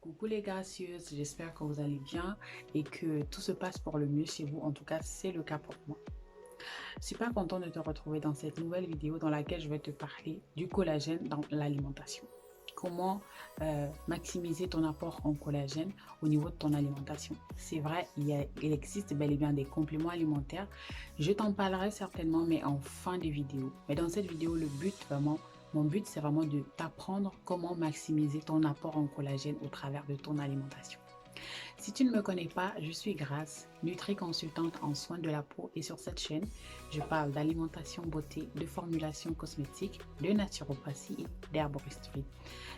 Coucou les gracieuses, j'espère que vous allez bien et que tout se passe pour le mieux chez vous. En tout cas, c'est le cas pour moi. Super content de te retrouver dans cette nouvelle vidéo dans laquelle je vais te parler du collagène dans l'alimentation. Comment maximiser ton apport en collagène au niveau de ton alimentation. C'est vrai, il existe bel et bien des compléments alimentaires. Je t'en parlerai certainement, mais en fin de vidéo. Mais dans cette vidéo, mon but, c'est vraiment de t'apprendre comment maximiser ton apport en collagène au travers de ton alimentation. Si tu ne me connais pas, je suis Grace, nutri-consultante en soins de la peau et sur cette chaîne, je parle d'alimentation beauté, de formulation cosmétique, de naturopathie et d'herboristerie.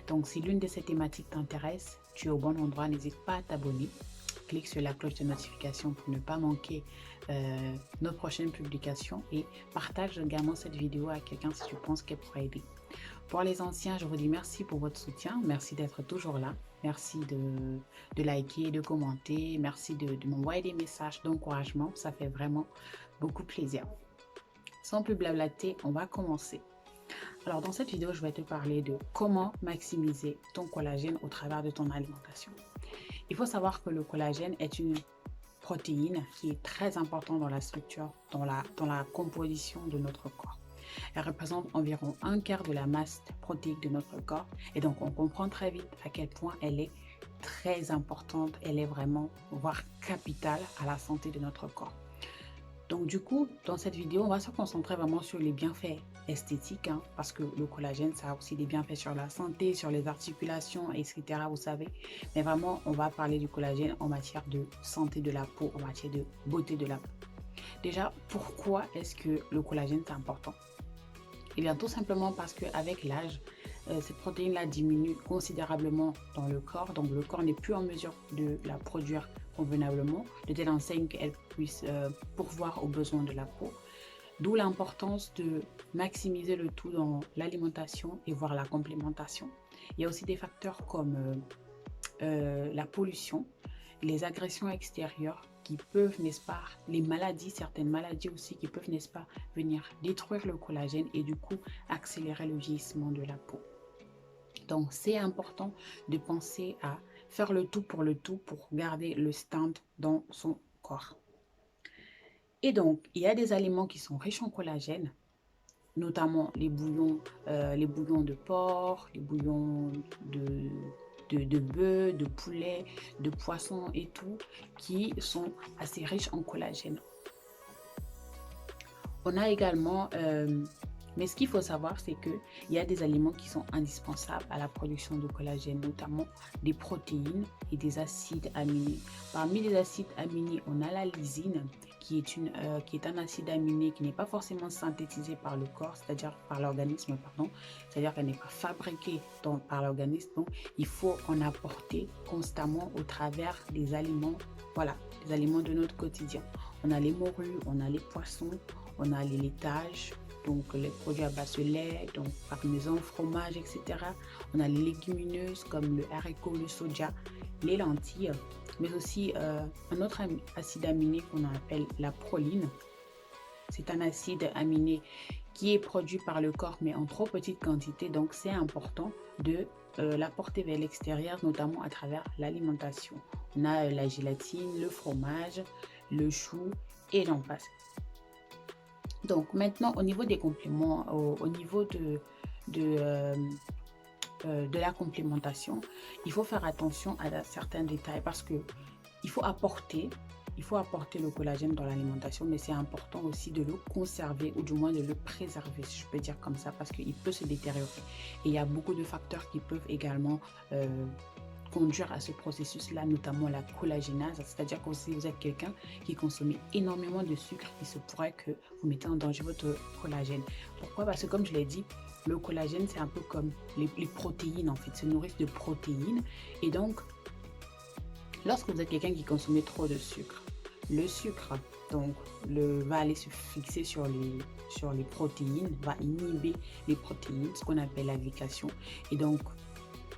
Donc si l'une de ces thématiques t'intéresse, tu es au bon endroit, n'hésite pas à t'abonner. Clique sur la cloche de notification pour ne pas manquer nos prochaines publications et partage également cette vidéo à quelqu'un si tu penses qu'elle pourrait aider. Pour les anciens, je vous dis merci pour votre soutien. Merci d'être toujours là. Merci de liker, de commenter. Merci de m'envoyer des messages d'encouragement. Ça fait vraiment beaucoup plaisir. Sans plus blablater, on va commencer. Alors, dans cette vidéo, je vais te parler de comment maximiser ton collagène au travers de ton alimentation. Il faut savoir que le collagène est une protéine qui est très importante dans la structure, dans la composition de notre corps. Elle représente environ un quart de la masse protéique de notre corps et donc on comprend très vite à quel point elle est très importante, elle est vraiment, voire capitale à la santé de notre corps. Donc du coup, dans cette vidéo, on va se concentrer vraiment sur les bienfaits esthétiques, parce que le collagène, ça a aussi des bienfaits sur la santé, sur les articulations, etc. Vous savez, mais vraiment, on va parler du collagène en matière de santé de la peau, en matière de beauté de la peau. Déjà, pourquoi est-ce que le collagène est important? Eh bien, tout simplement parce qu'avec l'âge, cette protéine-là diminue considérablement dans le corps. Donc, le corps n'est plus en mesure de la produire convenablement, de telle enseigne qu'elle puisse pourvoir aux besoins de la peau. D'où l'importance de maximiser le tout dans l'alimentation et voir la complémentation. Il y a aussi des facteurs comme la pollution, les agressions extérieures qui peuvent, n'est-ce pas, les maladies, certaines maladies aussi qui peuvent, n'est-ce pas, venir détruire le collagène et du coup accélérer le vieillissement de la peau. Donc c'est important de penser à faire le tout pour garder le stand dans son corps. Et donc, il y a des aliments qui sont riches en collagène, notamment les bouillons de porc, les bouillons de bœuf, de poulet, de poisson et tout, qui sont assez riches en collagène. On a également, mais ce qu'il faut savoir, c'est qu'il y a des aliments qui sont indispensables à la production de collagène, notamment des protéines et des acides aminés. Parmi les acides aminés, on a la lysine, qui est un acide aminé qui n'est pas forcément synthétisé par le corps, c'est-à-dire par l'organisme, pardon, c'est-à-dire qu'elle n'est pas fabriquée par l'organisme. Donc, il faut en apporter constamment au travers des aliments, voilà, des aliments de notre quotidien. On a les morues, on a les poissons, on a les laitages, donc les produits à base de lait, donc parmesan, fromage, etc. On a les légumineuses comme le haricot, le soja, les lentilles, mais aussi un autre acide aminé qu'on appelle la proline. C'est un acide aminé qui est produit par le corps, mais en trop petite quantité, donc c'est important de l'apporter vers l'extérieur, notamment à travers l'alimentation. On a la gélatine, le fromage, le chou et j'en passe. Donc maintenant, au niveau des compléments, au niveau de la complémentation, il faut faire attention à certains détails parce que il faut apporter le collagène dans l'alimentation, mais c'est important aussi de le conserver ou du moins de le préserver, si je peux dire comme ça, parce qu'il peut se détériorer. Et il y a beaucoup de facteurs qui peuvent également conduire à ce processus-là, notamment la collagénase, c'est-à-dire que si vous êtes quelqu'un qui consomme énormément de sucre, il se pourrait que vous mettez en danger votre collagène. Pourquoi? Parce que comme je l'ai dit, le collagène, c'est un peu comme les protéines, en fait, se nourrissent de protéines. Et donc, lorsque vous êtes quelqu'un qui consomme trop de sucre, le sucre donc, va aller se fixer sur les protéines, va inhiber les protéines, ce qu'on appelle la glycation. Et donc,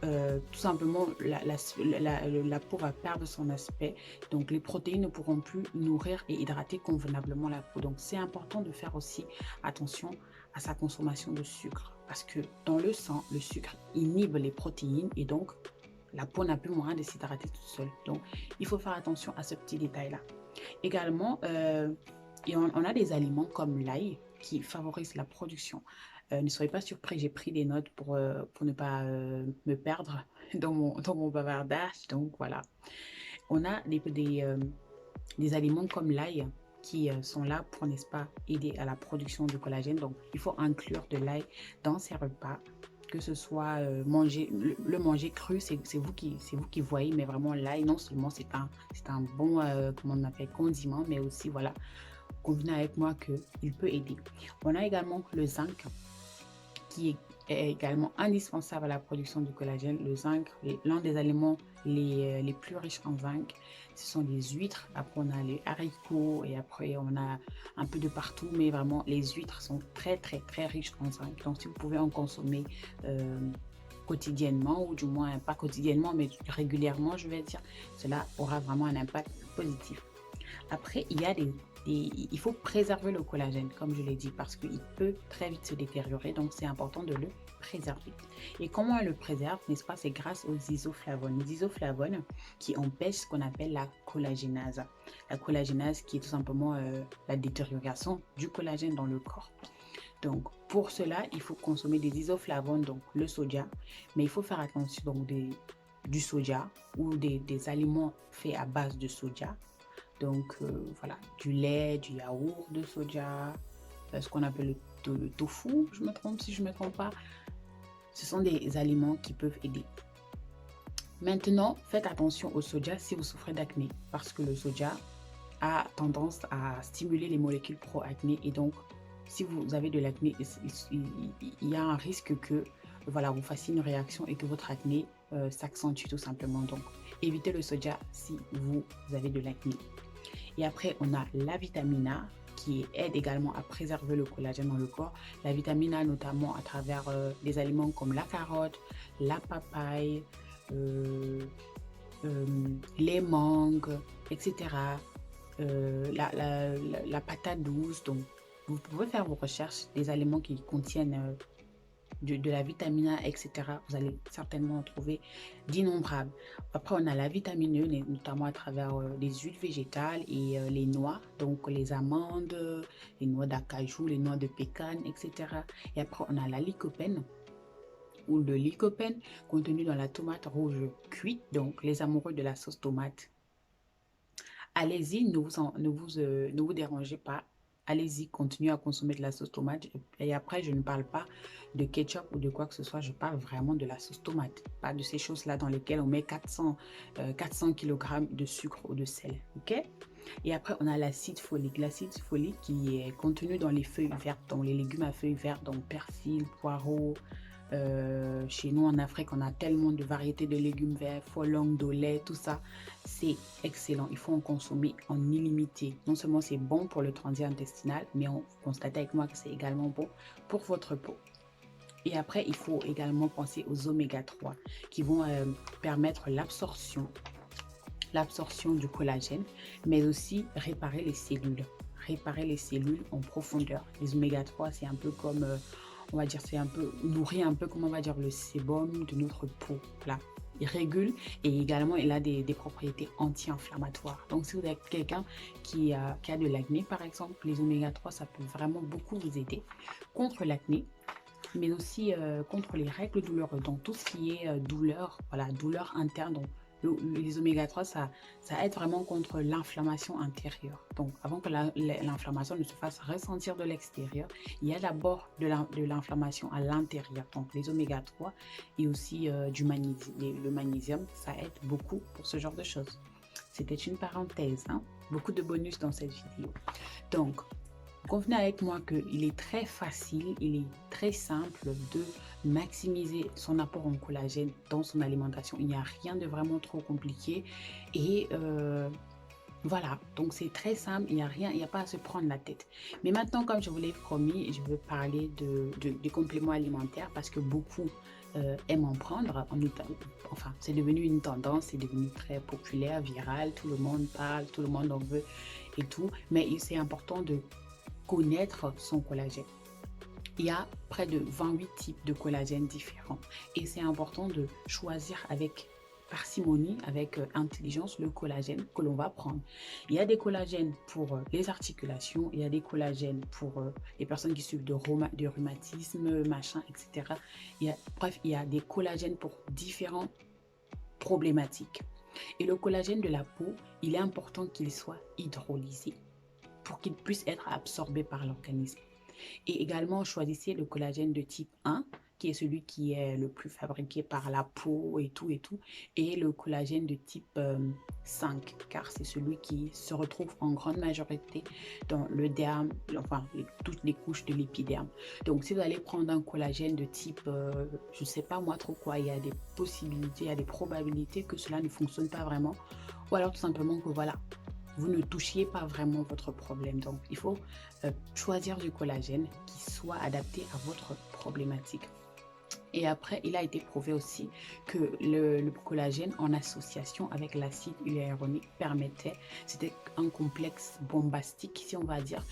tout simplement, la peau va perdre son aspect. Donc, les protéines ne pourront plus nourrir et hydrater convenablement la peau. Donc, c'est important de faire aussi attention à sa consommation de sucre. Parce que dans le sang, le sucre inhibe les protéines et donc la peau n'a plus moyen de s'hydrater toute seule. Donc, il faut faire attention à ce petit détail-là. Également, on a des aliments comme l'ail qui favorisent la production. Ne soyez pas surpris, j'ai pris des notes pour ne pas me perdre dans mon bavardage. Donc, voilà. On a des aliments comme l'ail qui sont là pour, n'est-ce pas, aider à la production de collagène. Donc, il faut inclure de l'ail dans ces repas, que ce soit le manger cru, c'est vous qui voyez, mais vraiment l'ail, non seulement c'est un bon, comment on appelle, condiment, mais aussi, voilà, convenez avec moi qu'il peut aider. On a également le zinc qui est également indispensable à la production du collagène. Le zinc, l'un des aliments les plus riches en zinc, ce sont les huîtres. Après, on a les haricots et après, on a un peu de partout. Mais vraiment, les huîtres sont très, très, très riches en zinc. Donc, si vous pouvez en consommer quotidiennement, ou du moins pas quotidiennement, mais régulièrement, je vais dire, cela aura vraiment un impact positif. Après, il faut préserver le collagène, comme je l'ai dit, parce qu'il peut très vite se détériorer, donc c'est important de le préserver. Et comment on le préserve, n'est-ce pas? C'est grâce aux isoflavones. Les isoflavones qui empêchent ce qu'on appelle la collagénase. La collagénase qui est tout simplement la détérioration du collagène dans le corps. Donc, pour cela, il faut consommer des isoflavones, donc le soja, mais il faut faire attention donc du soja ou des aliments faits à base de soja. Donc, voilà, du lait, du yaourt de soja, ce qu'on appelle le tofu, je me trompe si je ne me trompe pas. Ce sont des aliments qui peuvent aider. Maintenant, faites attention au soja si vous souffrez d'acné, parce que le soja a tendance à stimuler les molécules pro-acné. Et donc, si vous avez de l'acné, il y a un risque que voilà, vous fassiez une réaction et que votre acné s'accentue tout simplement. Donc, évitez le soja si vous avez de l'acné. Et après, on a la vitamine A qui aide également à préserver le collagène dans le corps. La vitamine A, notamment à travers des aliments comme la carotte, la papaye, les mangues, etc. La patate douce. Donc, vous pouvez faire vos recherches des aliments qui contiennent de la vitamine A, etc. Vous allez certainement en trouver d'innombrables. Après, on a la vitamine E, notamment à travers les huiles végétales et les noix, donc les amandes, les noix d'acajou, les noix de pécan, etc. Et après, on a la lycopène ou le lycopène contenu dans la tomate rouge cuite, donc les amoureux de la sauce tomate. Allez-y, ne vous dérangez pas. Allez-y, continuez à consommer de la sauce tomate. Et après, je ne parle pas de ketchup ou de quoi que ce soit. Je parle vraiment de la sauce tomate. Pas de ces choses-là dans lesquelles on met 400 kg de sucre ou de sel. OK? Et après, on a l'acide folique. L'acide folique qui est contenu dans les feuilles vertes, dans les légumes à feuilles vertes, donc persil, poireaux. Chez nous en Afrique, on a tellement de variétés de légumes verts, folong, dolé, tout ça. C'est excellent. Il faut en consommer en illimité. Non seulement c'est bon pour le transit intestinal, mais on constate avec moi que c'est également bon pour votre peau. Et après, il faut également penser aux oméga 3 qui vont permettre l'absorption du collagène, mais aussi réparer les cellules. Réparer les cellules en profondeur. Les oméga 3, c'est un peu comme... on va dire, c'est un peu nourrit un peu, comment on va dire, le sébum de notre peau. Là, il régule et également il a des propriétés anti-inflammatoires. Donc, si vous êtes quelqu'un qui a de l'acné, par exemple, les oméga 3, ça peut vraiment beaucoup vous aider contre l'acné, mais aussi contre les règles douloureuses. Donc, tout ce qui est douleur, voilà, douleur interne. Donc, les oméga 3, ça aide vraiment contre l'inflammation intérieure. Donc, avant que l'inflammation ne se fasse ressentir de l'extérieur, il y a d'abord de l'inflammation à l'intérieur. Donc, les oméga 3 et aussi du magnésium. Le magnésium, ça aide beaucoup pour ce genre de choses. C'était une parenthèse, hein? Beaucoup de bonus dans cette vidéo. Donc, convenez avec moi qu'il est très facile, il est très simple de maximiser son apport en collagène dans son alimentation. Il n'y a rien de vraiment trop compliqué et voilà, donc c'est très simple, il n'y a pas à se prendre la tête. Mais maintenant, comme je vous l'ai promis, je veux parler des compléments alimentaires parce que beaucoup aiment en prendre. Enfin, c'est devenu une tendance, c'est devenu très populaire, viral, tout le monde parle, tout le monde en veut et tout. Mais c'est important de connaître son collagène. Il y a près de 28 types de collagène différents et c'est important de choisir avec parcimonie, avec intelligence, le collagène que l'on va prendre. Il y a des collagènes pour les articulations, il y a des collagènes pour les personnes qui souffrent de rhumatisme, machin, etc. Bref, il y a des collagènes pour différentes problématiques. Et le collagène de la peau, il est important qu'il soit hydrolysé pour qu'il puisse être absorbé par l'organisme. Et également, choisissez le collagène de type 1, qui est celui qui est le plus fabriqué par la peau et tout, et le collagène de type 5, car c'est celui qui se retrouve en grande majorité dans le derme, enfin, toutes les couches de l'épiderme. Donc, si vous allez prendre un collagène de type, je ne sais pas moi trop quoi, il y a des possibilités, il y a des probabilités que cela ne fonctionne pas vraiment, ou alors tout simplement que voilà, vous ne touchiez pas vraiment votre problème. Donc, il faut choisir du collagène qui soit adapté à votre problématique. Et après, il a été prouvé aussi que le collagène en association avec l'acide hyaluronique permettait, c'était un complexe bombastique, si on va dire,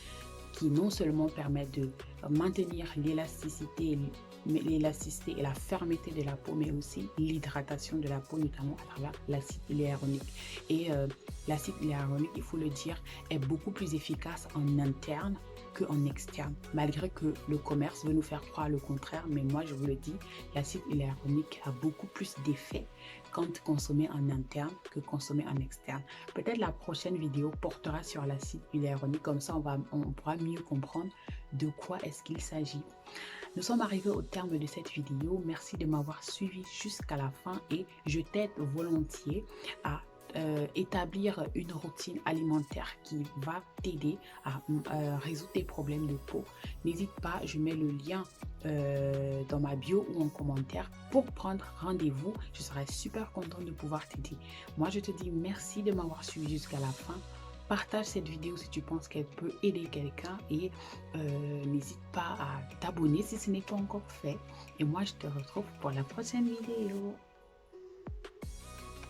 qui non seulement permet de maintenir l'élasticité et la fermeté de la peau, mais aussi l'hydratation de la peau, notamment à travers l'acide hyaluronique. Et l'acide hyaluronique, il faut le dire, est beaucoup plus efficace en interne qu'en externe, malgré que le commerce veut nous faire croire le contraire. Mais moi, je vous le dis, l'acide hyaluronique a beaucoup plus d'effet quand consommé en interne que consommé en externe. Peut-être la prochaine vidéo portera sur l'acide hyaluronique, comme ça on pourra mieux comprendre de quoi est-ce qu'il s'agit. Nous sommes arrivés au terme de cette vidéo. Merci de m'avoir suivi jusqu'à la fin et je t'aide volontiers à établir une routine alimentaire qui va t'aider à résoudre tes problèmes de peau. N'hésite pas, je mets le lien dans ma bio ou en commentaire pour prendre rendez-vous. Je serai super contente de pouvoir t'aider. Moi, je te dis merci de m'avoir suivi jusqu'à la fin. Partage cette vidéo si tu penses qu'elle peut aider quelqu'un et n'hésite pas à t'abonner si ce n'est pas encore fait. Et moi, je te retrouve pour la prochaine vidéo.